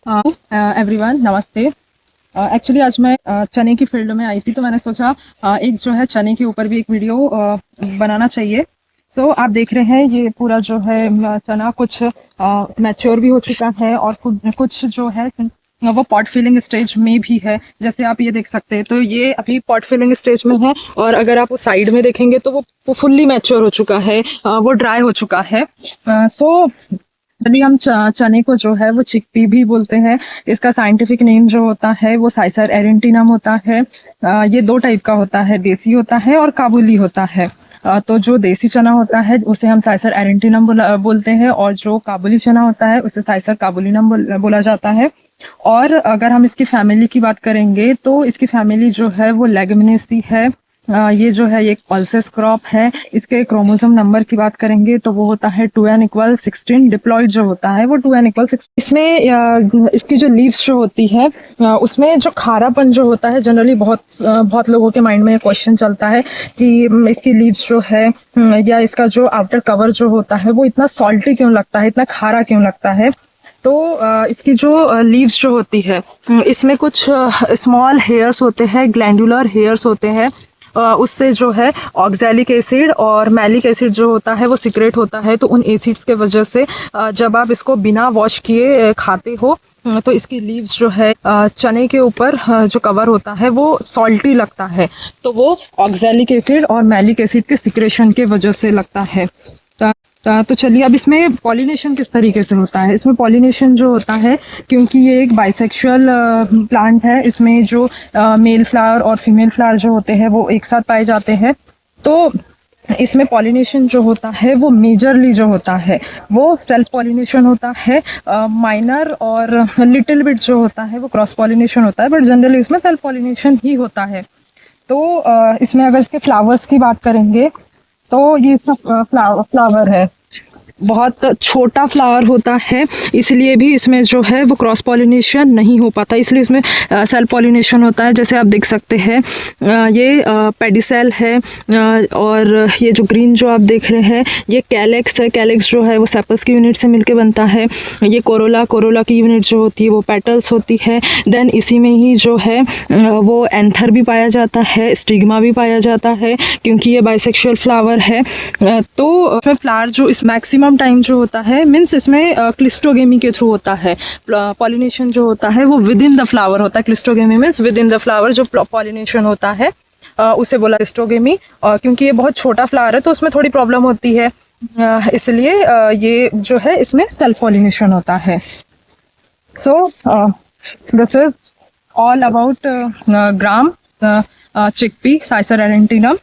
Everyone नमस्ते। Actually आज मैं चने की फील्ड में आई थी, तो मैंने सोचा एक जो है चने के ऊपर भी एक वीडियो बनाना चाहिए। आप देख रहे हैं ये पूरा जो है चना कुछ मैच्योर भी हो चुका है और कुछ जो है वो पॉट फिलिंग स्टेज में भी है। जैसे आप ये देख सकते हैं, तो ये अभी पॉट फिलिंग स्टेज में है। और अगर आप उस साइड में देखेंगे तो वो फुल्ली मैच्योर हो चुका है, वो ड्राई हो चुका है। अभी हम चने को जो है वो चिकपी भी बोलते हैं। इसका साइंटिफिक नेम जो होता है वो साइसर एरेंटिनम होता है। ये दो टाइप का होता है, देसी होता है और काबुली होता है। तो जो देसी चना होता है उसे हम साइसर एरेंटिनम बोलते हैं, और जो काबुली चना होता है उसे साइसर काबुलिनम बोला जाता है। और अगर हम इसकी फैमिली की बात करेंगे तो इसकी फैमिली जो है वो लेगुमिनेसी है। ये जो है ये एक पल्सेस क्रॉप है। इसके क्रोमोसोम नंबर की बात करेंगे तो वो होता है 2n=16। डिप्लॉइड जो होता है वो 2n=16। इसमें इसकी जो लीव्स जो होती है उसमें जो खारापन जो होता है, जनरली बहुत लोगों के माइंड में ये क्वेश्चन चलता है कि इसकी लीव्स जो है या इसका जो आउटर कवर जो होता है वो इतना सॉल्टी क्यों लगता है, इतना खारा क्यों लगता है। तो इसकी जो लीव्स जो होती है इसमें कुछ स्मॉल हेयर्स होते हैं, ग्लैंडुलर हेयर्स होते हैं। उससे जो है ऑक्सैलिक एसिड और मैलिक एसिड जो होता है वो सिक्रेट होता है। तो उन एसिड्स के वजह से जब आप इसको बिना वॉश किए खाते हो तो इसकी लीव्स जो है चने के ऊपर जो कवर होता है वो सॉल्टी लगता है। तो वो ऑक्सैलिक एसिड और मैलिक एसिड के सिक्रेशन के वजह से लगता है। तो चलिए, अब इसमें पॉलिनेशन किस तरीके से होता है। इसमें पॉलिनेशन जो होता है, क्योंकि ये एक बाइसेक्सुअल प्लांट है, इसमें जो मेल फ्लावर और फीमेल फ्लावर जो होते हैं वो एक साथ पाए जाते हैं। तो इसमें पॉलिनेशन जो होता है वो मेजरली जो होता है वो सेल्फ पॉलिनेशन होता है। माइनर और लिटिल बिट जो होता है वो क्रॉस पॉलिनेशन होता है, बट जनरली इसमें सेल्फ पॉलिनेशन ही होता है। तो इसमें अगर इसके फ्लावर्स की बात करेंगे तो ये सब फ्लावर है, बहुत छोटा फ्लावर होता है, इसलिए भी इसमें जो है वो क्रॉस पॉलिनेशन नहीं हो पाता, इसलिए इसमें सेल्फ पॉलिनेशन होता है। जैसे आप देख सकते हैं ये पेडिसेल है, और ये जो ग्रीन जो आप देख रहे हैं ये कैलेक्स है। कैलेक्स जो है वो सेपल्स की यूनिट से मिलके बनता है। ये कोरोला की यूनिट जो होती है वो पेटल्स होती है। देन इसी में ही जो है वो एंथर भी पाया जाता है, स्टिग्मा भी पाया जाता है, क्योंकि ये बाइसेक्सुअल फ्लावर है। तो फ्लावर जो इस मैक्सिमम टाइम जो होता है, मीन्स इसमें क्लिस्टोगेमी के थ्रू होता है। पॉलिनेशन जो होता है वो विद इन द फ्लावर होता है। Cleistogamy means with in the flower जो पॉलिनेशन होता है उसे बोला क्लिस्टोगेमी। क्योंकि ये बहुत छोटा फ्लावर है तो उसमें थोड़ी प्रॉब्लम होती है, इसलिए ये जो है इसमें सेल्फ पॉलिनेशन होता है। So this is all about gram chickpea Cicer एरेंटिनम।